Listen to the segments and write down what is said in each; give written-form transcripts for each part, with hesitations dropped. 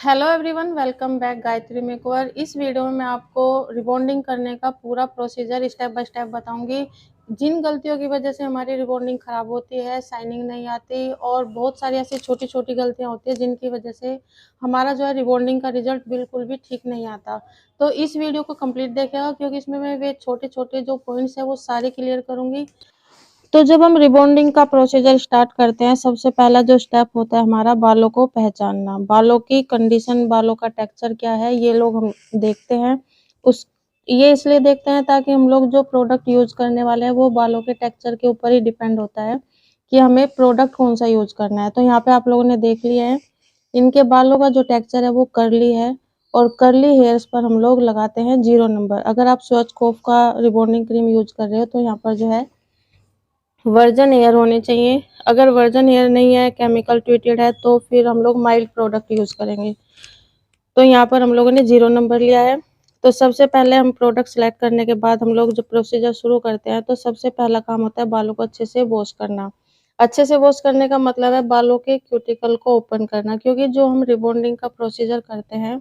Hello everyone, welcome back Gayatri makeover. इस video में मैं आपको रिबॉन्डिंग करने का पूरा प्रोसीजर स्टेप बाय स्टेप बताऊंगी। जिन गलतियों की वजह से हमारी रिबॉन्डिंग खराब होती है, शाइनिंग नहीं आती और बहुत सारी ऐसी छोटी छोटी गलतियां होती है जिनकी वजह से हमारा जो है रिबॉन्डिंग का रिजल्ट बिल्कुल भी ठीक नहीं आता। तो इस वीडियो को कंप्लीट देखिएगा क्योंकि इसमें मैं वे छोटे छोटे जो पॉइंट्स है वो सारे क्लियर करूंगी। तो जब हम रिबॉन्डिंग का प्रोसीजर स्टार्ट करते हैं, सबसे पहला जो स्टेप होता है हमारा बालों को पहचानना। बालों की कंडीशन, बालों का टेक्सचर क्या है, ये लोग हम देखते हैं। उस ये इसलिए देखते हैं ताकि हम लोग जो प्रोडक्ट यूज करने वाले हैं वो बालों के टेक्सचर के ऊपर ही डिपेंड होता है कि हमें प्रोडक्ट कौन सा यूज करना है। तो यहाँ पे आप लोगों ने देख लिया है, इनके बालों का जो टेक्सचर है वो कर्ली है और कर्ली हेयर्स पर हम लोग लगाते हैं 0 नंबर। अगर आप स्वच्छकोफ का रिबॉन्डिंग क्रीम यूज कर रहे हो तो यहाँ पर जो है वर्जन एयर होने चाहिए। अगर वर्जन एयर नहीं है, केमिकल ट्रीटेड है, तो फिर हम लोग माइल्ड प्रोडक्ट यूज करेंगे। तो यहाँ पर हम लोगों ने 0 नंबर लिया है। तो सबसे पहले हम प्रोडक्ट सेलेक्ट करने के बाद हम लोग जो प्रोसीजर शुरू करते हैं, तो सबसे पहला काम होता है बालों को अच्छे से वॉश करना। अच्छे से वॉश करने का मतलब है बालों के क्यूटिकल को ओपन करना, क्योंकि जो हम रिबॉन्डिंग का प्रोसीजर करते हैं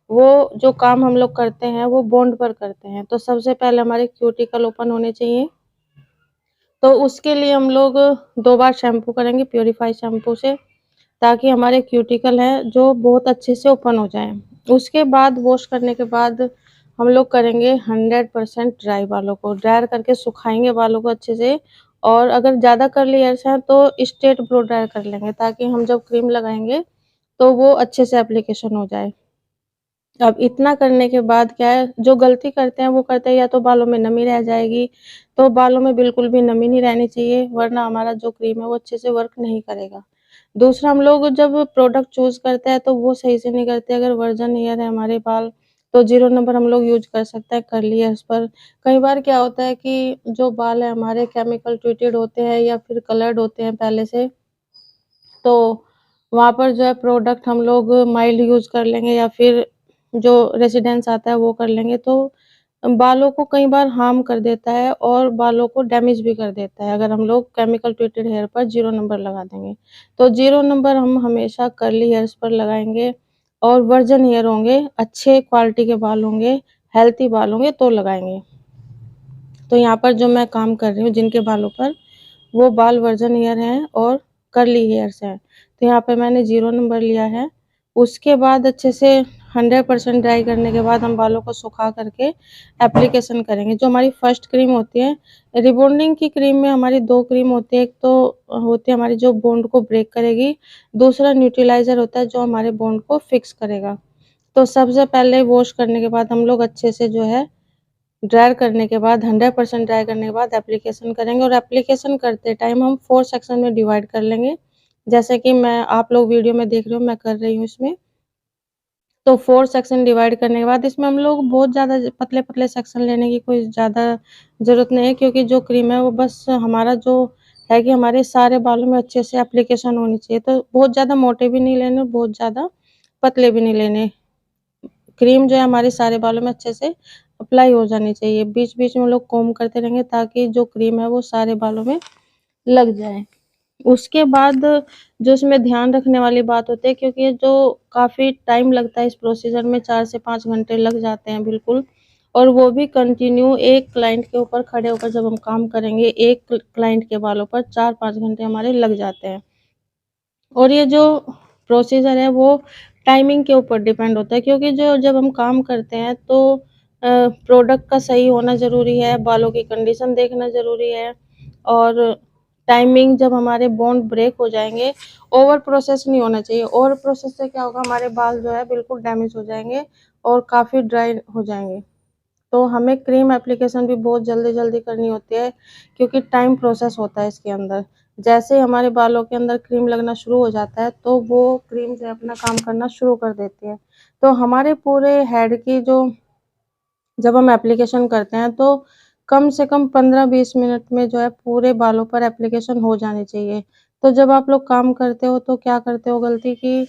वो जो काम हम लोग करते हैं वो बॉन्ड पर करते हैं। तो सबसे पहले हमारे क्यूटिकल ओपन होने चाहिए। तो उसके लिए हम लोग 2 बार शैम्पू करेंगे प्योरीफाई शैम्पू से, ताकि हमारे क्यूटिकल है जो बहुत अच्छे से ओपन हो जाए। उसके बाद वॉश करने के बाद हम लोग करेंगे 100% ड्राई। बालों को ड्रायर करके सुखाएंगे बालों को अच्छे से। और अगर ज़्यादा कर्ली हेयर्स हैं तो स्ट्रेट ब्लो ड्रायर कर लेंगे, ताकि हम जब क्रीम लगाएंगे तो वो अच्छे से एप्लीकेशन हो जाए। अब इतना करने के बाद क्या है, जो गलती करते हैं वो करते हैं या तो बालों में नमी रह जाएगी। तो बालों में बिल्कुल भी नमी नहीं रहनी चाहिए, वरना हमारा जो क्रीम है वो अच्छे से वर्क नहीं करेगा। दूसरा, हम लोग जब प्रोडक्ट चूज करते हैं तो वो सही से नहीं करते। अगर वर्जन हेयर है हमारे बाल, तो 0 नंबर हम लोग यूज कर सकते हैं कर्ली हेयर्स पर। कई बार क्या होता है कि जो बाल है हमारे केमिकल ट्रीटेड होते हैं या फिर कलर्ड होते हैं पहले से, तो वहाँ पर जो है प्रोडक्ट हम लोग माइल्ड यूज़ कर लेंगे या फिर जो रेसिडेंस आता है वो कर लेंगे, तो बालों को कई बार हार्म कर देता है और बालों को डैमेज भी कर देता है अगर हम लोग केमिकल ट्रीटेड हेयर पर 0 नंबर लगा देंगे। तो 0 नंबर हम हमेशा कर्ली हेयर्स पर लगाएंगे और वर्जन हेयर होंगे, अच्छे क्वालिटी के बाल होंगे, हेल्थी बाल होंगे तो लगाएंगे। तो यहाँ पर जो मैं काम कर रही हूँ जिनके बालों पर, वो बाल वर्जन हेयर हैं और कर्ली हेयर्स हैं। तो यहाँ पे मैंने 0 नंबर लिया है। उसके बाद अच्छे से 100% ड्राई करने के बाद हम बालों को सुखा करके एप्लीकेशन करेंगे। जो हमारी फर्स्ट क्रीम होती है, रिबॉन्डिंग की क्रीम में हमारी 2 क्रीम होती है। एक तो होती है हमारी जो बॉन्ड को ब्रेक करेगी, दूसरा न्यूट्रलाइजर होता है जो हमारे बॉन्ड को फिक्स करेगा। तो सबसे पहले वॉश करने के बाद हम लोग अच्छे से जो है ड्रायर करने के बाद 100% ड्राई करने के बाद एप्लीकेशन करेंगे। और एप्लीकेशन करते टाइम हम 4 सेक्शन में डिवाइड कर लेंगे, जैसे कि मैं आप लोग वीडियो में देख रहे हो मैं कर रही हूँ इसमें। तो 4 सेक्शन डिवाइड करने के बाद इसमें हम लोग बहुत ज़्यादा पतले-पतले सेक्शन लेने की कोई ज़्यादा ज़रूरत नहीं है, क्योंकि जो क्रीम है वो बस हमारा जो है कि हमारे सारे बालों में अच्छे से एप्लीकेशन होनी चाहिए। तो बहुत ज़्यादा मोटे भी नहीं लेने, बहुत ज़्यादा पतले भी नहीं लेने। क्रीम जो है हमारे सारे बालों में अच्छे से अप्लाई हो जानी चाहिए। बीच-बीच में हम लोग कोम्ब करते रहेंगे ताकि जो क्रीम है वो सारे बालों में लग जाए। उसके बाद जो इसमें ध्यान रखने वाली बात होती है, क्योंकि ये जो काफ़ी टाइम लगता है इस प्रोसीजर में, 4 से 5 घंटे लग जाते हैं बिल्कुल। और वो भी कंटिन्यू एक क्लाइंट के ऊपर खड़े होकर जब हम काम करेंगे, एक क्लाइंट के बालों पर 4-5 घंटे हमारे लग जाते हैं। और ये जो प्रोसीजर है वो टाइमिंग के ऊपर डिपेंड होता है, क्योंकि जो जब हम काम करते हैं तो प्रोडक्ट का सही होना ज़रूरी है, बालों की कंडीशन देखना ज़रूरी है। और टाइमिंग जब हमारे बॉन्ड ब्रेक हो जाएँगे, ओवर प्रोसेस नहीं होना चाहिए। ओवर प्रोसेस से क्या होगा, हमारे बाल जो है बिल्कुल डैमेज हो जाएँगे और काफ़ी ड्राई हो जाएँगे। तो हमें क्रीम एप्लीकेशन भी बहुत जल्दी-जल्दी करनी होती है, क्योंकि टाइम प्रोसेस होता है इसके अंदर। जैसे ही हमारे बालों के अंदर क्रीम लगना शुरू हो जाता है, तो वो क्रीम जो है अपना काम करना शुरू कर देती है। तो हमारे पूरे हेड की जो जब हम एप्लीकेशन करते हैं, तो कम से कम 15-20 मिनट में जो है पूरे बालों पर एप्लीकेशन हो जानी चाहिए। तो जब आप लोग काम करते हो तो क्या करते हो गलती कि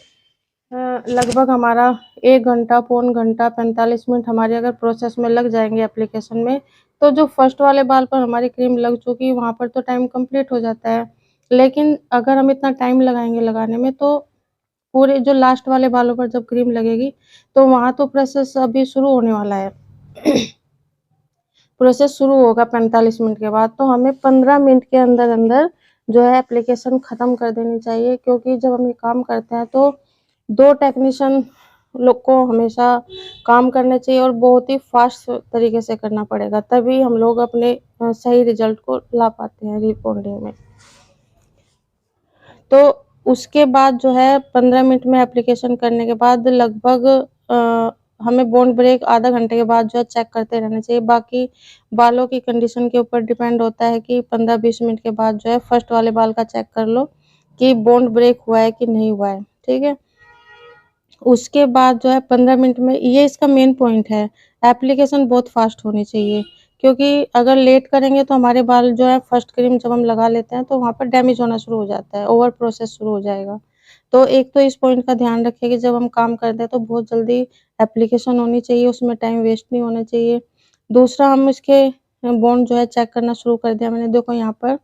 लगभग हमारा 1 घंटा, पौन घंटा, 45 मिनट हमारे अगर प्रोसेस में लग जाएँगे एप्लीकेशन में, तो जो फर्स्ट वाले बाल पर हमारी क्रीम लग चुकी है, वहाँ पर तो टाइम कंप्लीट हो जाता है। लेकिन अगर हम इतना टाइम लगाएँगे लगाने में, तो पूरे जो लास्ट वाले बालों पर जब क्रीम लगेगी तो वहाँ तो प्रोसेस अभी शुरू होने वाला है। प्रोसेस शुरू होगा 45 मिनट के बाद, तो हमें 15 मिनट के अंदर-अंदर जो है एप्लीकेशन ख़त्म कर देनी चाहिए, क्योंकि जब हम ये काम करते हैं तो 2 टेक्नीशियन लोग को हमेशा काम करने चाहिए और बहुत ही फ़ास्ट तरीके से करना पड़ेगा, तभी हम लोग अपने सही रिज़ल्ट को ला पाते हैं रिबॉन्डिंग में। तो उसके बाद जो है 15 मिनट में एप्लीकेशन करने के बाद लगभग हमें बॉन्ड ब्रेक आधा घंटे के बाद जो है चेक करते रहना चाहिए। बाकी बालों की कंडीशन के ऊपर डिपेंड होता है कि 15-20 मिनट के बाद जो है फर्स्ट वाले बाल का चेक कर लो कि बॉन्ड ब्रेक हुआ है कि नहीं हुआ है, ठीक है? उसके बाद जो है 15 मिनट में ये इसका मेन पॉइंट है, एप्लीकेशन बहुत फ़ास्ट होनी चाहिए, क्योंकि अगर लेट करेंगे तो हमारे बाल जो है फर्स्ट क्रीम जब हम लगा लेते हैं तो वहाँ पर डैमेज होना शुरू हो जाता है, ओवर प्रोसेस शुरू हो जाएगा। तो एक तो इस पॉइंट का ध्यान रखिए कि जब हम काम करते हैं तो बहुत जल्दी एप्लीकेशन होनी चाहिए, उसमें टाइम वेस्ट नहीं होना चाहिए। दूसरा हम इसके बॉन्ड जो है चेक करना शुरू कर दिया मैंने, देखो यहाँ पर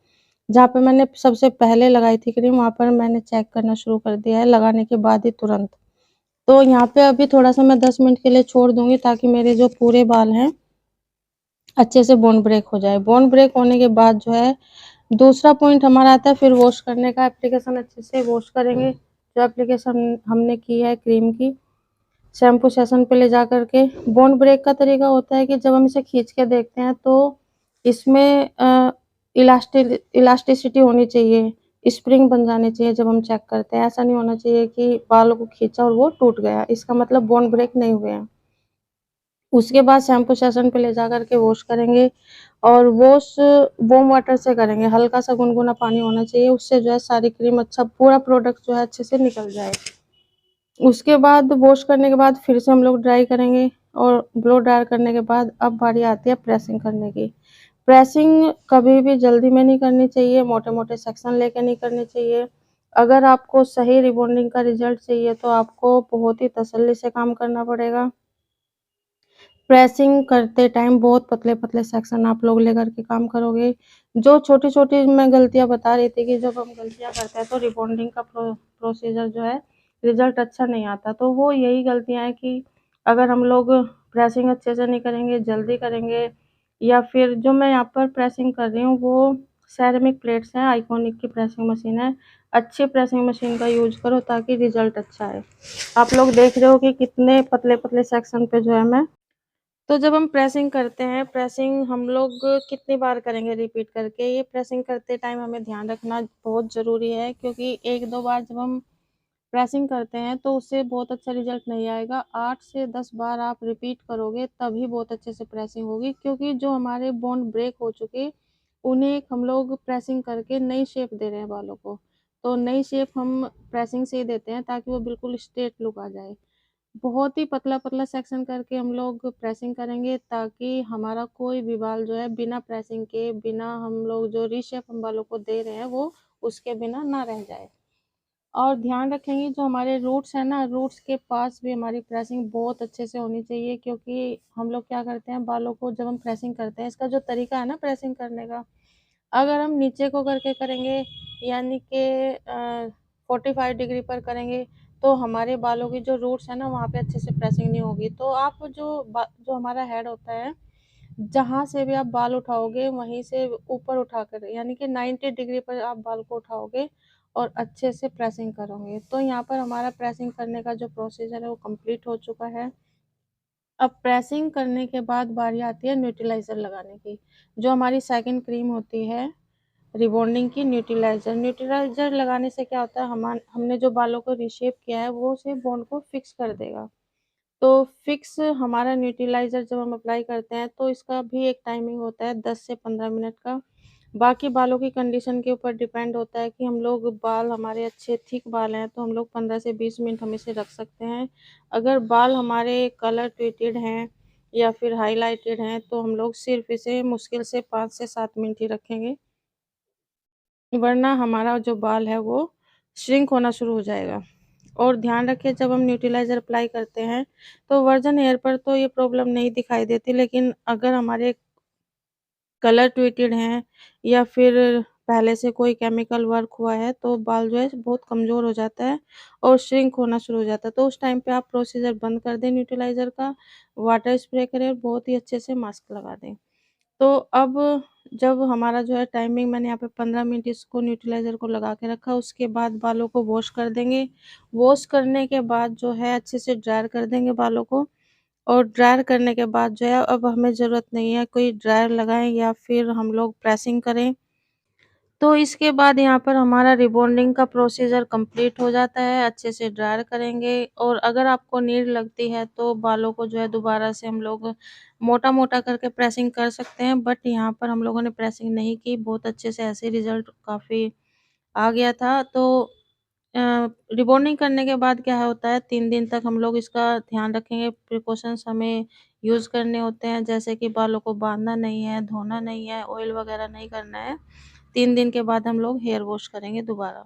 जहाँ पे मैंने सबसे पहले लगाई थी क्रीम वहाँ पर मैंने चेक करना शुरू कर दिया है लगाने के बाद ही तुरंत। तो यहाँ पे अभी थोड़ा-सा मैं 10 मिनट के लिए छोड़ दूँगी ताकि मेरे जो पूरे बाल हैं, अच्छे से बॉन्ड ब्रेक हो जाए। बॉन्ड ब्रेक होने के बाद जो है, दूसरा पॉइंट हमारा आता है फिर वॉश करने का। एप्लीकेशन अच्छे से वॉश करेंगे, जो एप्लीकेशन हमने की है क्रीम की, शैम्पू सेशन पे ले जाकर के। बॉन्ड ब्रेक का तरीका होता है कि जब हम इसे खींच के देखते हैं तो इसमें इलास्टिसिटी होनी चाहिए, स्प्रिंग बन जानी चाहिए जब हम चेक करते हैं। ऐसा नहीं होना चाहिए कि बालों को खींचा और वो टूट गया, इसका मतलब बॉन्ड ब्रेक नहीं हुए हैं। उसके बाद शैम्पू सेशन पे ले जाकर के वॉश करेंगे और वॉश वार्म वाटर से करेंगे, हल्का-सा गुनगुना पानी होना चाहिए, उससे जो है सारी क्रीम अच्छा पूरा प्रोडक्ट जो है अच्छे से निकल जाए। उसके बाद वॉश करने के बाद फिर से हम लोग ड्राई करेंगे और ब्लो ड्रायर करने के बाद अब बारी आती है प्रेसिंग करने की। प्रेसिंग कभी भी जल्दी में नहीं करनी चाहिए, मोटे-मोटे सेक्शन लेके नहीं करनी चाहिए। अगर आपको सही रिबॉन्डिंग का रिज़ल्ट चाहिए तो आपको बहुत ही तसल्ली से काम करना पड़ेगा। प्रेसिंग करते टाइम बहुत पतले-पतले सेक्शन आप लोग लेकर के काम करोगे। जो छोटी-छोटी मैं गलतियाँ बता रही थी कि जब हम गलतियाँ करते हैं तो रिबॉन्डिंग का प्रोसीजर जो है रिज़ल्ट अच्छा नहीं आता। तो वो यही गलतियाँ हैं कि अगर हम लोग प्रेसिंग अच्छे से नहीं करेंगे, जल्दी करेंगे या फिर जो मैं यहाँ पर प्रेसिंग कर रही हूँ वो सेरेमिक प्लेट्स हैं, आइकॉनिक की प्रेसिंग मशीन है। अच्छी प्रेसिंग मशीन का यूज़ करो ताकि रिज़ल्ट अच्छा आए। आप लोग देख रहे हो कि कितने पतले-पतले सेक्शन पे जो है मैं तो जब हम प्रेसिंग करते हैं, प्रेसिंग हम लोग कितनी बार करेंगे रिपीट करके, ये प्रेसिंग करते टाइम हमें ध्यान रखना बहुत ज़रूरी है, क्योंकि 1-2 बार जब हम प्रेसिंग करते हैं तो उससे बहुत अच्छा रिज़ल्ट नहीं आएगा। 8 से 10 बार आप रिपीट करोगे तभी बहुत अच्छे से प्रेसिंग होगी, क्योंकि जो हमारे बोन ब्रेक हो चुके, उन्हें हम लोग प्रेसिंग करके नई शेप दे रहे हैं बालों को। तो नई शेप हम प्रेसिंग से ही देते हैं ताकि वो बिल्कुल स्ट्रेट लुक आ जाए। बहुत ही पतला-पतला सेक्शन करके हम लोग प्रेसिंग करेंगे ताकि हमारा कोई भी बाल जो है बिना प्रेसिंग के, बिना हम लोग जो रीशेप हम बालों को दे रहे हैं वो उसके बिना ना रह जाए। और ध्यान रखेंगे जो हमारे रूट्स हैं ना, रूट्स के पास भी हमारी प्रेसिंग बहुत अच्छे से होनी चाहिए, क्योंकि हम लोग क्या करते हैं बालों को जब हम प्रेसिंग करते हैं, इसका जो तरीका है ना प्रेसिंग करने का, अगर हम नीचे को करके करेंगे यानी कि 45 डिग्री पर करेंगे तो हमारे बालों की जो रूट्स है ना वहाँ पे अच्छे से प्रेसिंग नहीं होगी। तो आप जो हमारा हेड होता है, जहाँ से भी आप बाल उठाओगे वहीं से ऊपर उठाकर यानी कि 90 डिग्री पर आप बाल को उठाओगे और अच्छे से प्रेसिंग करोगे। तो यहाँ पर हमारा प्रेसिंग करने का जो प्रोसीजर है वो कंप्लीट हो चुका है। अब प्रेसिंग करने के बाद बारी आती है न्यूट्रिलाइज़र लगाने की। जो हमारी सेकंड क्रीम होती है रिबॉन्डिंग की, न्यूट्रिलाइज़र लगाने से क्या होता है, हमने जो बालों को रीशेप किया है वो सिर्फ़ बॉन्ड को फिक्स कर देगा। तो फिक्स हमारा न्यूट्रिलाइज़र जब हम अप्लाई करते हैं तो इसका भी एक टाइमिंग होता है 10 से 15 मिनट का। बाकी बालों की कंडीशन के ऊपर डिपेंड होता है कि हम लोग बाल हमारे अच्छे थिक बाल हैं तो हम लोग 15 से 20 मिनट हम इसे रख सकते हैं। अगर बाल हमारे कलर ट्विटेड हैं या फिर हाइलाइटेड हैं तो हम लोग सिर्फ़ इसे मुश्किल से 5 से 7 मिनट ही रखेंगे। वरना हमारा जो बाल है वो श्रिंक होना शुरू हो जाएगा। और ध्यान रखिए जब हम न्यूट्रिलाइज़र अप्लाई करते हैं तो वर्जिन हेयर पर तो ये प्रॉब्लम नहीं दिखाई देती, लेकिन अगर हमारे कलर ट्विटेड हैं या फिर पहले से कोई केमिकल वर्क हुआ है तो बाल जो है बहुत कमज़ोर हो जाता है और श्रिंक होना शुरू हो जाता है। तो उस टाइम पे आप प्रोसीजर बंद कर दें न्यूट्रलाइज़र का, वाटर स्प्रे करें और बहुत ही अच्छे से मास्क लगा दें। तो अब जब हमारा जो है टाइमिंग मैंने यहाँ पे 15 मिनट इसको न्यूट्रलाइज़र को लगा के रखा, उसके बाद बालों को वॉश कर देंगे। वॉश करने के बाद जो है अच्छे से ड्रायर कर देंगे बालों को और ड्रायर करने के बाद जो है अब हमें ज़रूरत नहीं है कोई ड्रायर लगाएँ या फिर हम लोग प्रेसिंग करें। तो इसके बाद यहाँ पर हमारा रिबॉन्डिंग का प्रोसीजर कंप्लीट हो जाता है, अच्छे से ड्रायर करेंगे और अगर आपको नीड लगती है तो बालों को जो है दोबारा से हम लोग मोटा-मोटा करके प्रेसिंग कर सकते हैं, बट यहाँ पर हम लोगों ने प्रेसिंग नहीं की, बहुत अच्छे से ऐसे रिज़ल्ट काफ़ी आ गया था। तो अ, रिबॉन्डिंग करने के बाद क्या होता है 3 दिन तक हम लोग इसका ध्यान रखेंगे, प्रिकॉशंस हमें यूज़ करने होते हैं, जैसे कि बालों को बाँधना नहीं है, धोना नहीं है, ऑयल वगैरह नहीं करना है। 3 दिन के बाद हम लोग हेयर वॉश करेंगे दोबारा।